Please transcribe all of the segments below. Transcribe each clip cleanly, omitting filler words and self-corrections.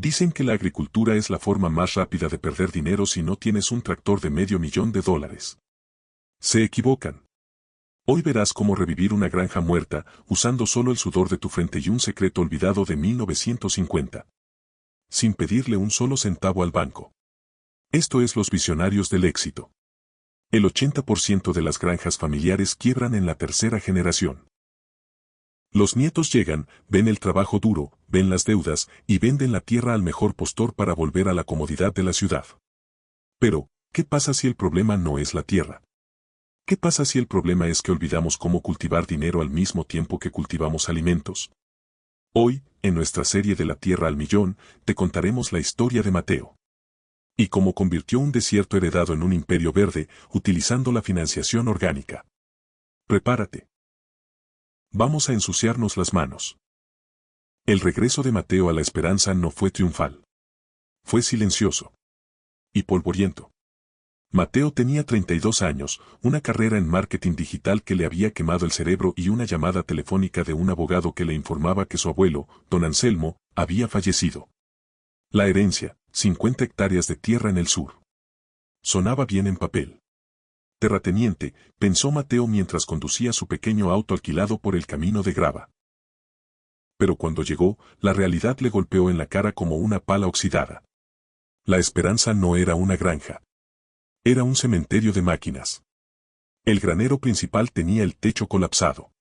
Dicen que la agricultura es la forma más rápida de perder dinero si no tienes un tractor de $500,000. Se equivocan. Hoy verás cómo revivir una granja muerta usando solo el sudor de tu frente y un secreto olvidado de 1950. Sin pedirle un solo centavo al banco. Esto es los visionarios del éxito. El 80% de las granjas familiares quiebran en la tercera generación. Los nietos llegan, ven el trabajo duro, ven las deudas y venden la tierra al mejor postor para volver a la comodidad de la ciudad. Pero, ¿qué pasa si el problema no es la tierra? ¿Qué pasa si el problema es que olvidamos cómo cultivar dinero al mismo tiempo que cultivamos alimentos? Hoy, en nuestra serie de la Tierra al Millón, te contaremos la historia de Mateo. Y cómo convirtió un desierto heredado en un imperio verde, utilizando la financiación orgánica. Prepárate. Vamos a ensuciarnos las manos. El regreso de Mateo a la esperanza no fue triunfal. Fue silencioso. Y polvoriento. Mateo tenía 32 años, una carrera en marketing digital que le había quemado el cerebro y una llamada telefónica de un abogado que le informaba que su abuelo, don Anselmo, había fallecido. La herencia, 50 hectáreas de tierra en el sur. Sonaba bien en papel. Terrateniente, pensó Mateo mientras conducía su pequeño auto alquilado por el camino de grava. Pero cuando llegó, la realidad le golpeó en la cara como una pala oxidada. La esperanza no era una granja. Era un cementerio de máquinas. El granero principal tenía el techo colapsado.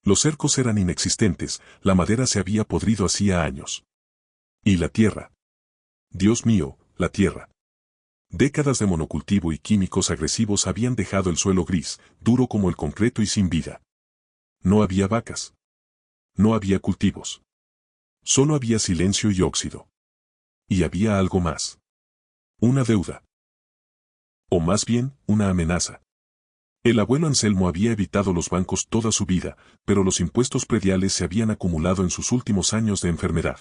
Los cercos eran inexistentes, la madera se había podrido hacía años. ¿Y la tierra? Dios mío, la tierra. Décadas de monocultivo y químicos agresivos habían dejado el suelo gris, duro como el concreto y sin vida. No había vacas. No había cultivos. Solo había silencio y óxido. Y había algo más. Una deuda. O más bien, una amenaza. El abuelo Anselmo había evitado los bancos toda su vida, pero los impuestos prediales se habían acumulado en sus últimos años de enfermedad.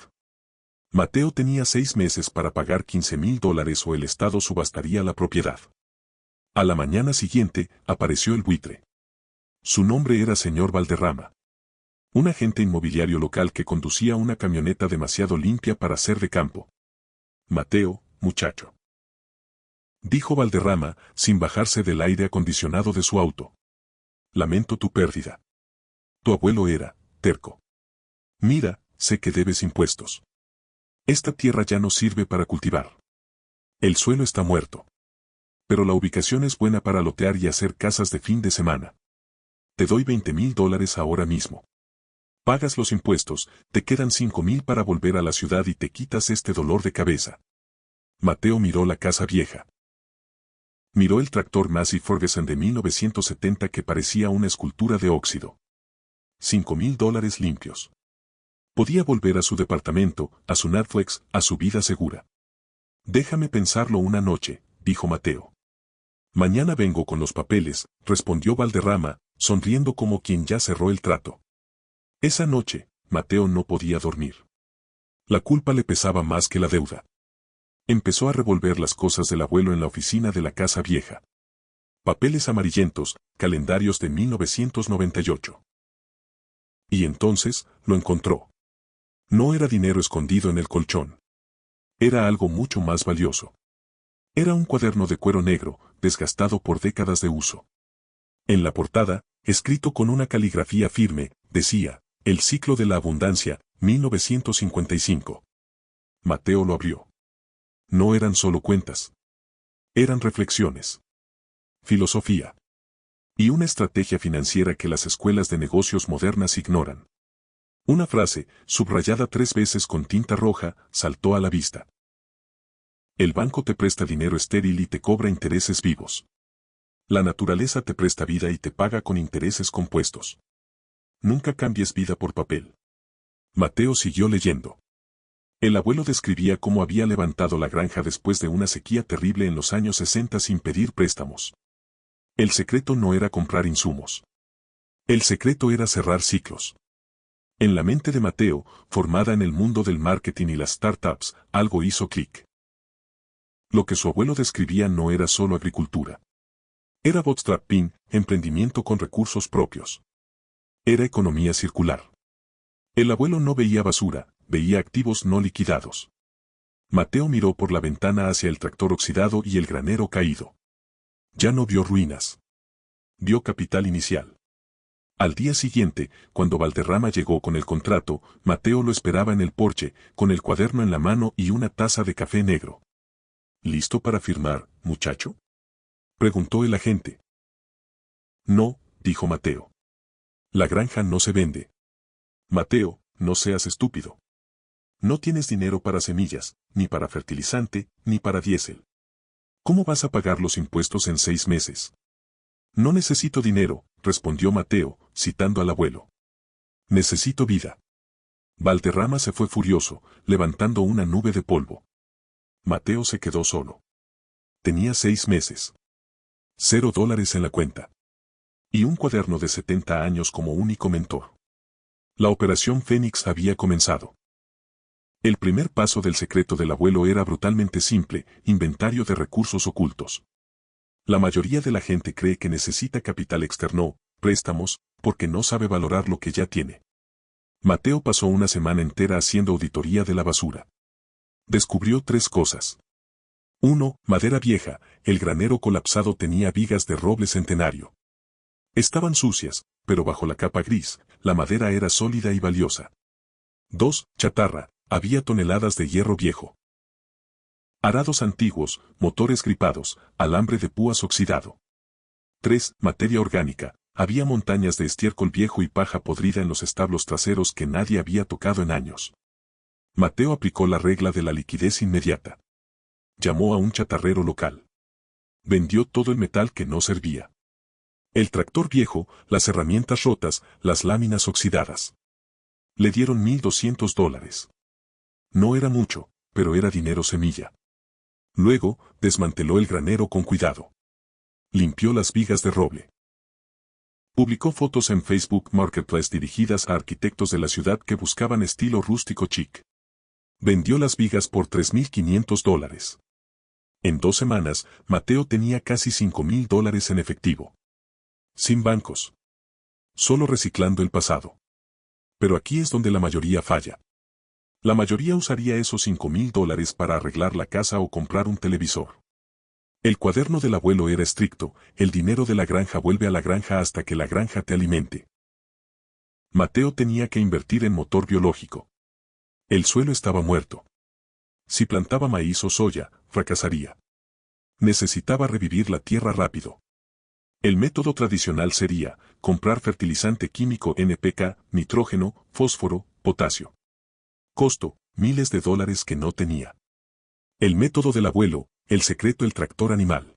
Mateo tenía 6 meses para pagar $15,000 o el Estado subastaría la propiedad. A la mañana siguiente, apareció el buitre. Su nombre era señor Valderrama. Un agente inmobiliario local que conducía una camioneta demasiado limpia para ser de campo. Mateo, muchacho. Dijo Valderrama, sin bajarse del aire acondicionado de su auto. Lamento tu pérdida. Tu abuelo era terco. Mira, sé que debes impuestos. Esta tierra ya no sirve para cultivar. El suelo está muerto. Pero la ubicación es buena para lotear y hacer casas de fin de semana. Te doy $20,000 ahora mismo. Pagas los impuestos, te quedan 5,000 para volver a la ciudad y te quitas este dolor de cabeza. Mateo miró la casa vieja. Miró el tractor Massey Ferguson de 1970 que parecía una escultura de óxido. $5,000 limpios. Podía volver a su departamento, a su Netflix, a su vida segura. Déjame pensarlo una noche, dijo Mateo. Mañana vengo con los papeles, respondió Valderrama, sonriendo como quien ya cerró el trato. Esa noche, Mateo no podía dormir. La culpa le pesaba más que la deuda. Empezó a revolver las cosas del abuelo en la oficina de la casa vieja. Papeles amarillentos, calendarios de 1998. Y entonces, lo encontró. No era dinero escondido en el colchón. Era algo mucho más valioso. Era un cuaderno de cuero negro, desgastado por décadas de uso. En la portada, escrito con una caligrafía firme, decía, El ciclo de la abundancia, 1955. Mateo lo abrió. No eran solo cuentas. Eran reflexiones. Filosofía. Y una estrategia financiera que las escuelas de negocios modernas ignoran. Una frase, subrayada 3 veces con tinta roja, saltó a la vista. El banco te presta dinero estéril y te cobra intereses vivos. La naturaleza te presta vida y te paga con intereses compuestos. Nunca cambies vida por papel. Mateo siguió leyendo. El abuelo describía cómo había levantado la granja después de una sequía terrible en los años 60 sin pedir préstamos. El secreto no era comprar insumos. El secreto era cerrar ciclos. En la mente de Mateo, formada en el mundo del marketing y las startups, algo hizo clic. Lo que su abuelo describía no era solo agricultura. Era bootstrapping, emprendimiento con recursos propios. Era economía circular. El abuelo no veía basura, veía activos no liquidados. Mateo miró por la ventana hacia el tractor oxidado y el granero caído. Ya no vio ruinas. Vio capital inicial. Al día siguiente, cuando Valderrama llegó con el contrato, Mateo lo esperaba en el porche, con el cuaderno en la mano y una taza de café negro. ¿Listo para firmar, muchacho?, preguntó el agente. No, dijo Mateo. La granja no se vende. Mateo, no seas estúpido. No tienes dinero para semillas, ni para fertilizante, ni para diésel. ¿Cómo vas a pagar los impuestos en 6 meses? No necesito dinero, respondió Mateo, citando al abuelo. Necesito vida. Valderrama se fue furioso, levantando una nube de polvo. Mateo se quedó solo. Tenía 6 meses. $0 en la cuenta. Y un cuaderno de 70 años como único mentor. La operación Fénix había comenzado. El primer paso del secreto del abuelo era brutalmente simple: inventario de recursos ocultos. La mayoría de la gente cree que necesita capital externo, préstamos, porque no sabe valorar lo que ya tiene. Mateo pasó una semana entera haciendo auditoría de la basura. Descubrió 3 cosas. 1. Madera vieja: el granero colapsado tenía vigas de roble centenario. Estaban sucias, pero bajo la capa gris, la madera era sólida y valiosa. 2. Chatarra: había toneladas de hierro viejo. Arados antiguos, motores gripados, alambre de púas oxidado. 3. Materia orgánica: había montañas de estiércol viejo y paja podrida en los establos traseros que nadie había tocado en años. Mateo aplicó la regla de la liquidez inmediata. Llamó a un chatarrero local. Vendió todo el metal que no servía. El tractor viejo, las herramientas rotas, las láminas oxidadas. Le dieron $1,200. No era mucho, pero era dinero semilla. Luego, desmanteló el granero con cuidado. Limpió las vigas de roble. Publicó fotos en Facebook Marketplace dirigidas a arquitectos de la ciudad que buscaban estilo rústico chic. Vendió las vigas por $3,500. En 2 semanas, Mateo tenía casi $5,000 en efectivo. Sin bancos. Solo reciclando el pasado. Pero aquí es donde la mayoría falla. La mayoría usaría esos $5,000 para arreglar la casa o comprar un televisor. El cuaderno del abuelo era estricto: el dinero de la granja vuelve a la granja hasta que la granja te alimente. Mateo tenía que invertir en motor biológico. El suelo estaba muerto. Si plantaba maíz o soya, fracasaría. Necesitaba revivir la tierra rápido. El método tradicional sería comprar fertilizante químico NPK, nitrógeno, fósforo, potasio. Costo: miles de dólares que no tenía. El método del abuelo: el secreto: el tractor animal.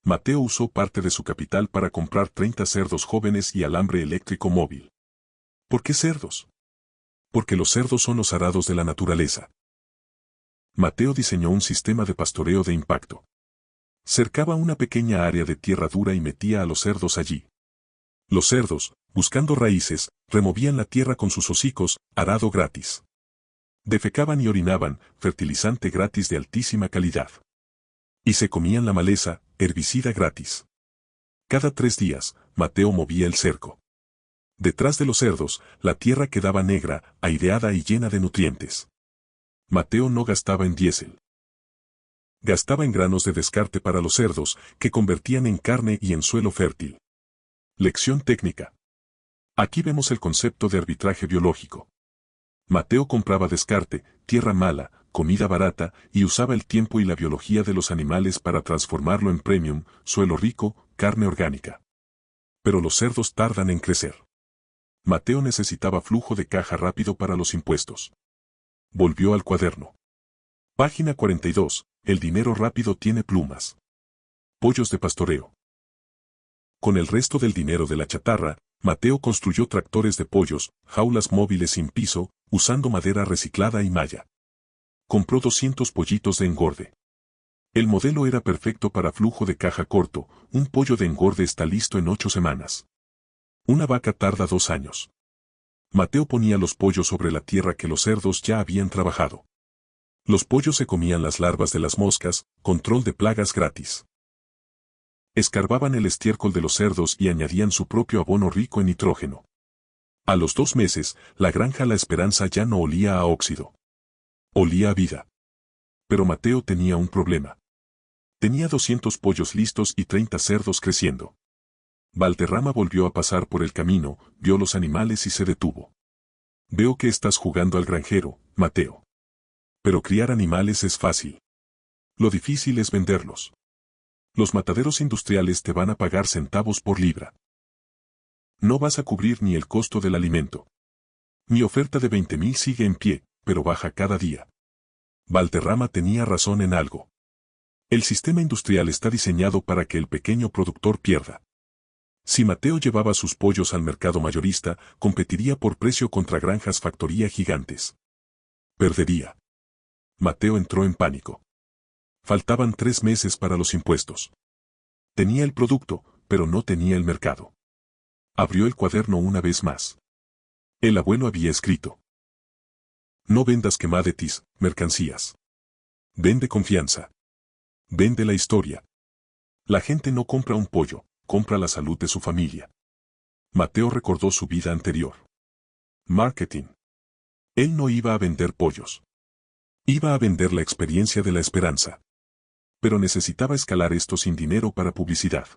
Mateo usó parte de su capital para comprar 30 cerdos jóvenes y alambre eléctrico móvil. ¿Por qué cerdos? Porque los cerdos son los arados de la naturaleza. Mateo diseñó un sistema de pastoreo de impacto. Cercaba una pequeña área de tierra dura y metía a los cerdos allí. Los cerdos, buscando raíces, removían la tierra con sus hocicos: arado gratis. Defecaban y orinaban: fertilizante gratis de altísima calidad. Y se comían la maleza: herbicida gratis. Cada 3 días, Mateo movía el cerco. Detrás de los cerdos, la tierra quedaba negra, aireada y llena de nutrientes. Mateo no gastaba en diésel. Gastaba en granos de descarte para los cerdos, que convertían en carne y en suelo fértil. Lección técnica. Aquí vemos el concepto de arbitraje biológico. Mateo compraba descarte, tierra mala, comida barata, y usaba el tiempo y la biología de los animales para transformarlo en premium, suelo rico, carne orgánica. Pero los cerdos tardan en crecer. Mateo necesitaba flujo de caja rápido para los impuestos. Volvió al cuaderno. Página 42. El dinero rápido tiene plumas. Pollos de pastoreo. Con el resto del dinero de la chatarra, Mateo construyó tractores de pollos, jaulas móviles sin piso, usando madera reciclada y malla. Compró 200 pollitos de engorde. El modelo era perfecto para flujo de caja corto: un pollo de engorde está listo en 8 semanas. Una vaca tarda 2 años. Mateo ponía los pollos sobre la tierra que los cerdos ya habían trabajado. Los pollos se comían las larvas de las moscas: control de plagas gratis. Escarbaban el estiércol de los cerdos y añadían su propio abono rico en nitrógeno. A los 2 meses, la granja La Esperanza ya no olía a óxido. Olía a vida. Pero Mateo tenía un problema. Tenía 200 pollos listos y 30 cerdos creciendo. Valderrama volvió a pasar por el camino, vio los animales y se detuvo. Veo que estás jugando al granjero, Mateo. Pero criar animales es fácil. Lo difícil es venderlos. Los mataderos industriales te van a pagar centavos por libra. No vas a cubrir ni el costo del alimento. Mi oferta de 20.000 sigue en pie, pero baja cada día. Valderrama tenía razón en algo. El sistema industrial está diseñado para que el pequeño productor pierda. Si Mateo llevaba sus pollos al mercado mayorista, competiría por precio contra granjas factoría gigantes. Perdería. Mateo entró en pánico. Faltaban 3 meses para los impuestos. Tenía el producto, pero no tenía el mercado. Abrió el cuaderno una vez más. El abuelo había escrito: no vendas commodities, mercancías. Vende confianza. Vende la historia. La gente no compra un pollo, compra la salud de su familia. Mateo recordó su vida anterior. Marketing. Él no iba a vender pollos. Iba a vender la experiencia de la esperanza. Pero necesitaba escalar esto sin dinero para publicidad.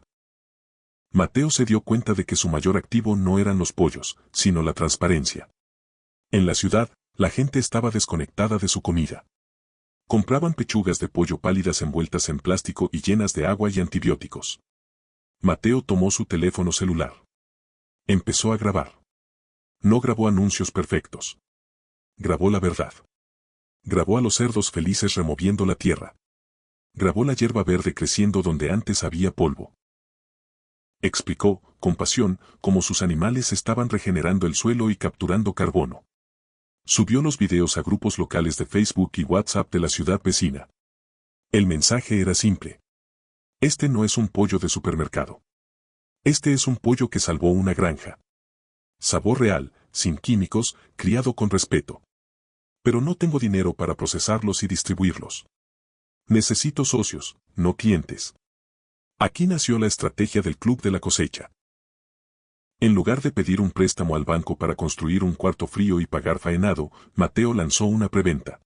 Mateo se dio cuenta de que su mayor activo no eran los pollos, sino la transparencia. En la ciudad, la gente estaba desconectada de su comida. Compraban pechugas de pollo pálidas envueltas en plástico y llenas de agua y antibióticos. Mateo tomó su teléfono celular. Empezó a grabar. No grabó anuncios perfectos. Grabó la verdad. Grabó a los cerdos felices removiendo la tierra. Grabó la hierba verde creciendo donde antes había polvo. Explicó, con pasión, cómo sus animales estaban regenerando el suelo y capturando carbono. Subió los videos a grupos locales de Facebook y WhatsApp de la ciudad vecina. El mensaje era simple. Este no es un pollo de supermercado. Este es un pollo que salvó una granja. Sabor real, sin químicos, criado con respeto. Pero no tengo dinero para procesarlos y distribuirlos. Necesito socios, no clientes. Aquí nació la estrategia del Club de la Cosecha. En lugar de pedir un préstamo al banco para construir un cuarto frío y pagar faenado, Mateo lanzó una preventa.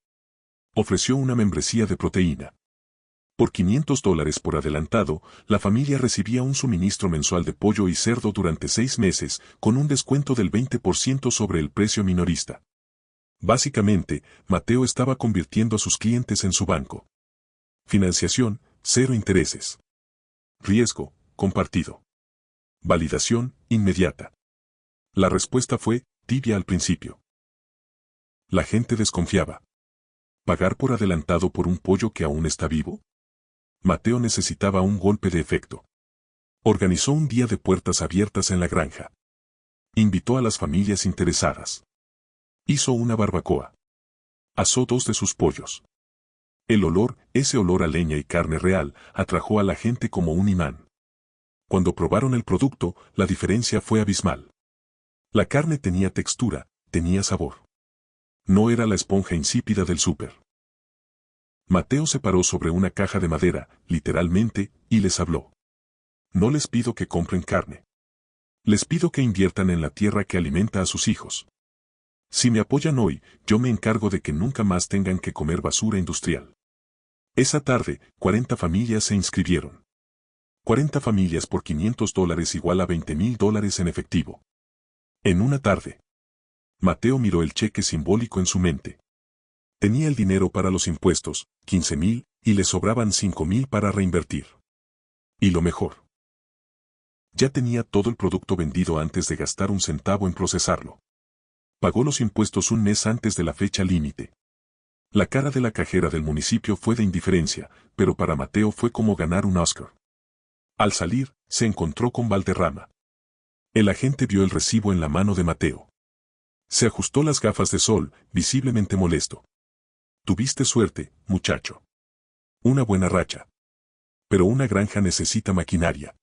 Ofreció una membresía de proteína. Por $500 por adelantado, la familia recibía un suministro mensual de pollo y cerdo durante 6 meses, con un descuento del 20% sobre el precio minorista. Básicamente, Mateo estaba convirtiendo a sus clientes en su banco. Financiación, 0 intereses. Riesgo, compartido. Validación, inmediata. La respuesta fue tibia al principio. La gente desconfiaba. ¿Pagar por adelantado por un pollo que aún está vivo? Mateo necesitaba un golpe de efecto. Organizó un día de puertas abiertas en la granja. Invitó a las familias interesadas. Hizo una barbacoa. Asó 2 de sus pollos. El olor, ese olor a leña y carne real, atrajo a la gente como un imán. Cuando probaron el producto, la diferencia fue abismal. La carne tenía textura, tenía sabor. No era la esponja insípida del súper. Mateo se paró sobre una caja de madera, literalmente, y les habló. No les pido que compren carne. Les pido que inviertan en la tierra que alimenta a sus hijos. Si me apoyan hoy, yo me encargo de que nunca más tengan que comer basura industrial. Esa tarde, 40 familias se inscribieron. 40 familias por $500 igual a $20.000 en efectivo. En una tarde. Mateo miró el cheque simbólico en su mente. Tenía el dinero para los impuestos, 15.000, y le sobraban 5.000 para reinvertir. Y lo mejor. Ya tenía todo el producto vendido antes de gastar un centavo en procesarlo. Pagó los impuestos un mes antes de la fecha límite. La cara de la cajera del municipio fue de indiferencia, pero para Mateo fue como ganar un Oscar. Al salir, se encontró con Valderrama. El agente vio el recibo en la mano de Mateo. Se ajustó las gafas de sol, visiblemente molesto. Tuviste suerte, muchacho. Una buena racha. Pero una granja necesita maquinaria.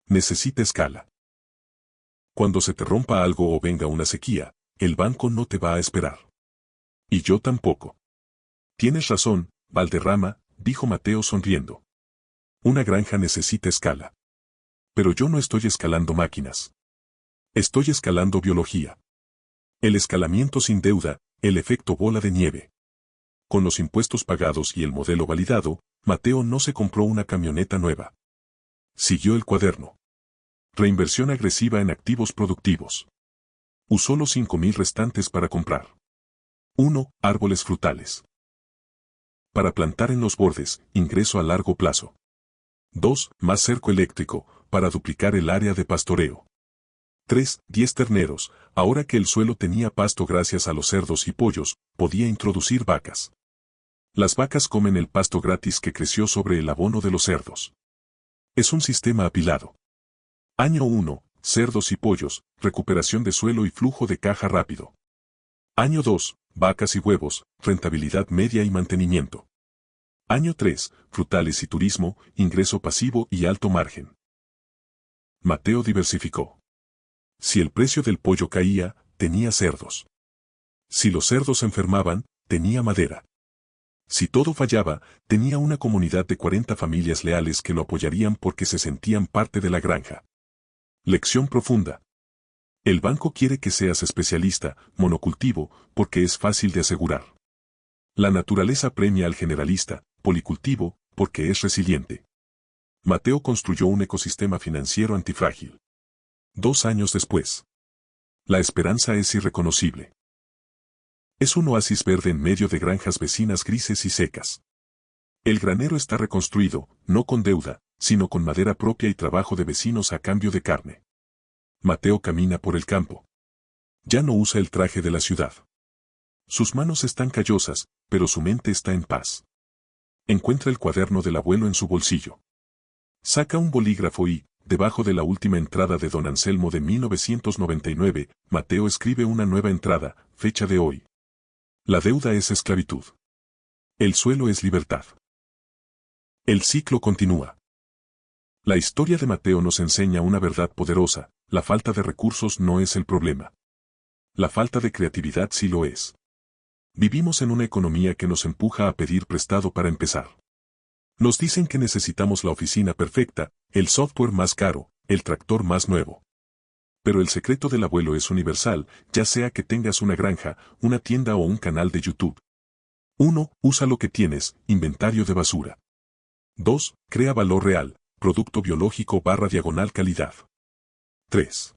Necesita escala. Cuando se te rompa algo o venga una sequía, el banco no te va a esperar. Y yo tampoco. Tienes razón, Valderrama, dijo Mateo sonriendo. Una granja necesita escala. Pero yo no estoy escalando máquinas. Estoy escalando biología. El escalamiento sin deuda, el efecto bola de nieve. Con los impuestos pagados y el modelo validado, Mateo no se compró una camioneta nueva. Siguió el cuaderno. Reinversión agresiva en activos productivos. Usó los 5.000 restantes para comprar. 1. Árboles frutales. Para plantar en los bordes, ingreso a largo plazo. 2. Más cerco eléctrico, para duplicar el área de pastoreo. 3. 10 terneros. Ahora que el suelo tenía pasto gracias a los cerdos y pollos, podía introducir vacas. Las vacas comen el pasto gratis que creció sobre el abono de los cerdos. Es un sistema apilado. Año 1. Cerdos y pollos, recuperación de suelo y flujo de caja rápido. Año 2. Vacas y huevos, rentabilidad media y mantenimiento. Año 3. Frutales y turismo, ingreso pasivo y alto margen. Mateo diversificó. Si el precio del pollo caía, tenía cerdos. Si los cerdos se enfermaban, tenía madera. Si todo fallaba, tenía una comunidad de 40 familias leales que lo apoyarían porque se sentían parte de la granja. Lección profunda. El banco quiere que seas especialista, monocultivo, porque es fácil de asegurar. La naturaleza premia al generalista, policultivo, porque es resiliente. Mateo construyó un ecosistema financiero antifrágil. 2 años después. La esperanza es irreconocible. Es un oasis verde en medio de granjas vecinas grises y secas. El granero está reconstruido, no con deuda, sino con madera propia y trabajo de vecinos a cambio de carne. Mateo camina por el campo. Ya no usa el traje de la ciudad. Sus manos están callosas, pero su mente está en paz. Encuentra el cuaderno del abuelo en su bolsillo. Saca un bolígrafo y, debajo de la última entrada de Don Anselmo de 1999, Mateo escribe una nueva entrada, fecha de hoy. La deuda es esclavitud. El suelo es libertad. El ciclo continúa. La historia de Mateo nos enseña una verdad poderosa: la falta de recursos no es el problema. La falta de creatividad sí lo es. Vivimos en una economía que nos empuja a pedir prestado para empezar. Nos dicen que necesitamos la oficina perfecta, el software más caro, el tractor más nuevo. Pero el secreto del abuelo es universal, ya sea que tengas una granja, una tienda o un canal de YouTube. 1. Usa lo que tienes, inventario de basura. 2. Crea valor real, producto biológico / calidad. 3.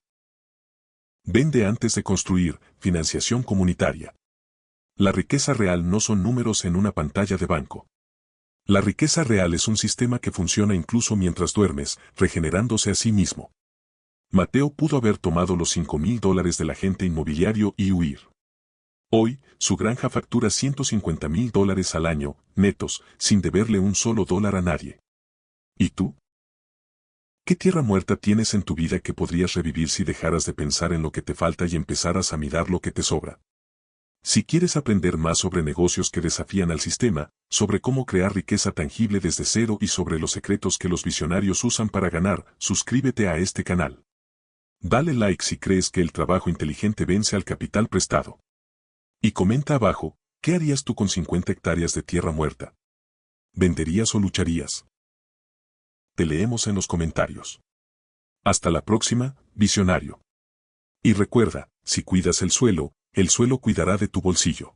Vende antes de construir, financiación comunitaria. La riqueza real no son números en una pantalla de banco. La riqueza real es un sistema que funciona incluso mientras duermes, regenerándose a sí mismo. Mateo pudo haber tomado los $5.000 del agente inmobiliario y huir. Hoy, su granja factura $150.000 al año, netos, sin deberle un solo dólar a nadie. ¿Y tú? ¿Qué tierra muerta tienes en tu vida que podrías revivir si dejaras de pensar en lo que te falta y empezaras a mirar lo que te sobra? Si quieres aprender más sobre negocios que desafían al sistema, sobre cómo crear riqueza tangible desde cero y sobre los secretos que los visionarios usan para ganar, suscríbete a este canal. Dale like si crees que el trabajo inteligente vence al capital prestado. Y comenta abajo, ¿qué harías tú con 50 hectáreas de tierra muerta? ¿Venderías o lucharías? Te leemos en los comentarios. Hasta la próxima, visionario. Y recuerda, si cuidas el suelo cuidará de tu bolsillo.